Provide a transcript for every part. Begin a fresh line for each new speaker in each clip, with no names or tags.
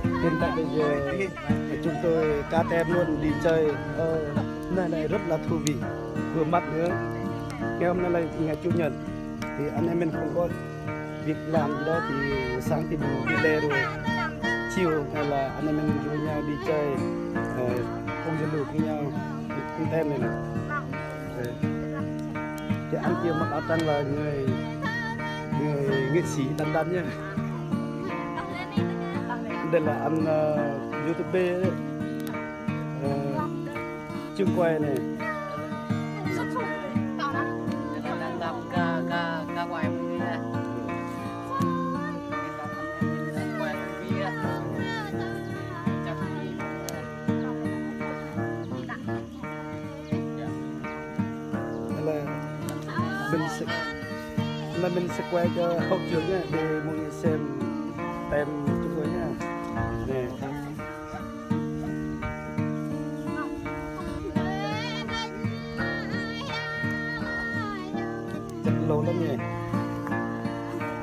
Hiện tại bây giờ chúng tôi cá tem luôn đi chơi nơi này rất là thú vị, vừa mát nữa. Ngày hôm nay là ngày chủ nhật thì anh em mình không có việc làm gì đó thì sáng thì mình đi lên rồi chiều hay là anh em mình rủ nhau đi chơi không gian lụt với nhau con tem này nè. Thì anh kia mặc áo trắng là người nghệ sĩ Đan Đan nhá. Đây là anh YouTube đấy. Chương quay này.
Đang làm ca ngoài MV này. Ngoài MV á.
Mình sẽ quay cho hậu trường nhé để mọi người xem tem chúng tôi nhé. Nè. Chặt lâu lắm nhỉ.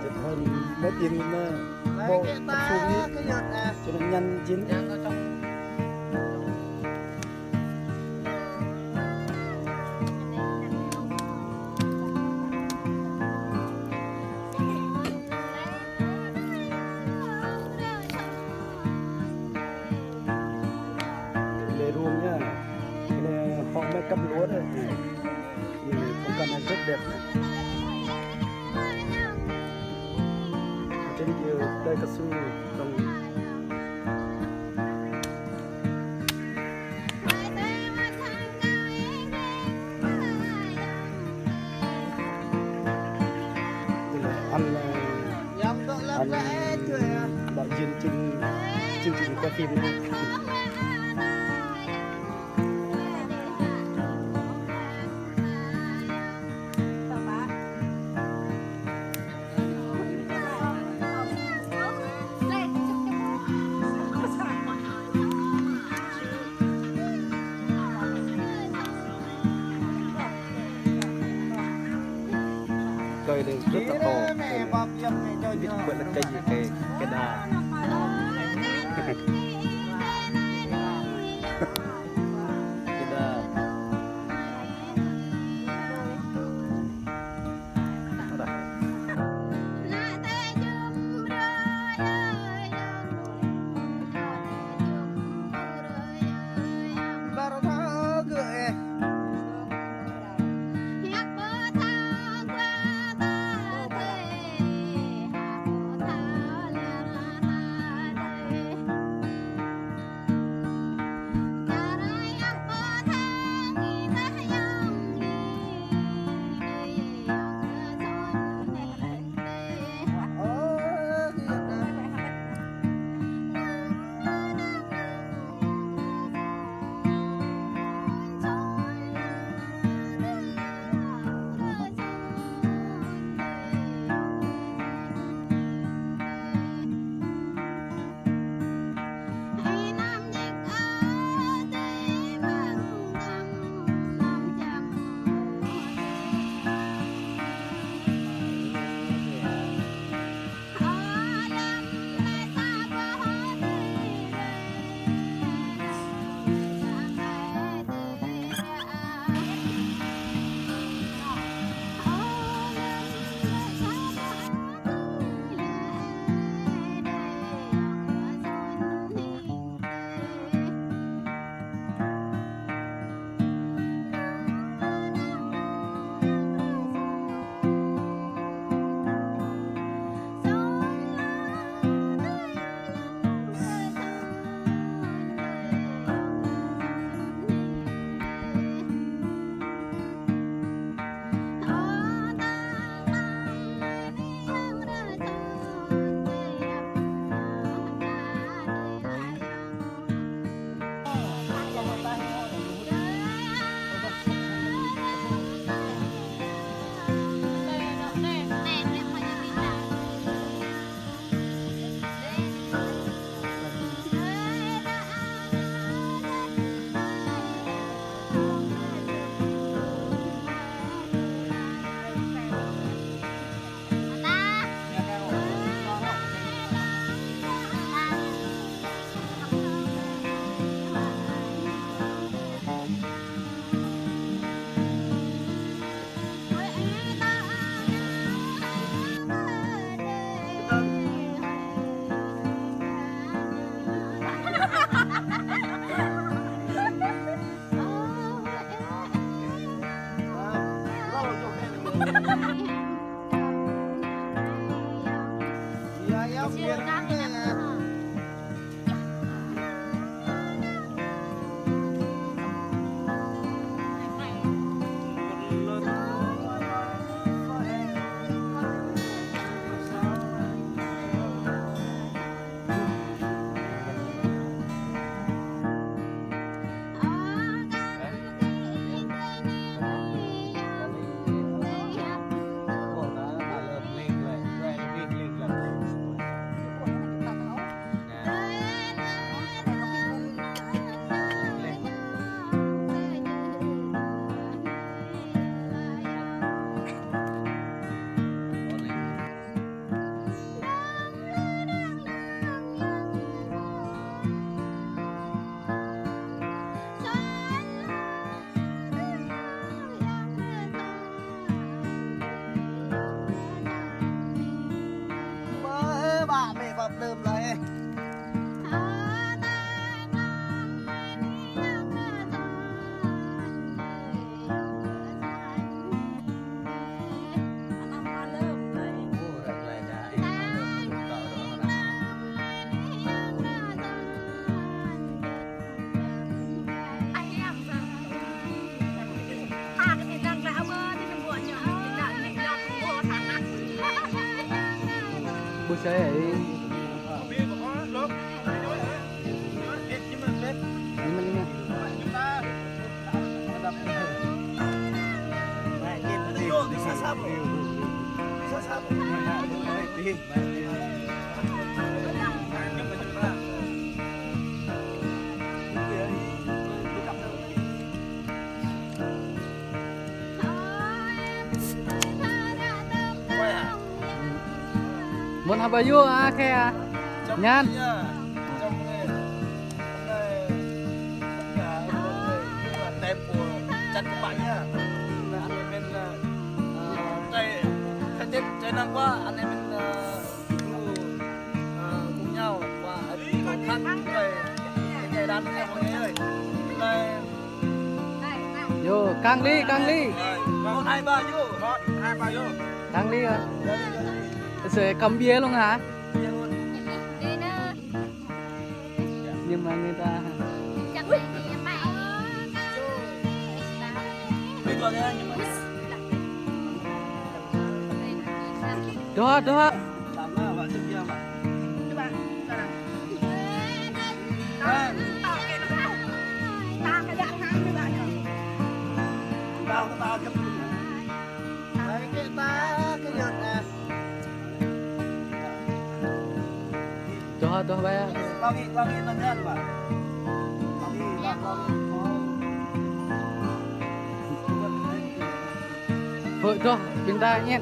Chặt hơn mấy tiếng nữa. Bộ xuống đi cho nó nhanh chín. Ruộng nhá, cái này họ mới cắm lúa đấy, phong cảnh này rất đẹp này. Trên kia cây cao su trồng. Anh đạo diễn chương trình quay phim này. Cây này rất là to, biết gọi là cây gì, cây đà. Cây đà. đơm lại.
Bố chơi ấy. Muốn học bao nhiêu à khe nhan
tem của chặt của bạn nhá, anh em bên chơi khai tết chơi năm qua anh em mình cùng nhau và khăn rồi ngày đàn anh em mọi người ơi
vô căng đi
con hai ba vô
căng đi rồi sẽ cầm bia luôn hả nhưng mà người ta đó Tuh bayar.
Lagi nandiyan ba?
Hội tuh pinta nhét.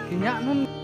Thì nhạn luôn.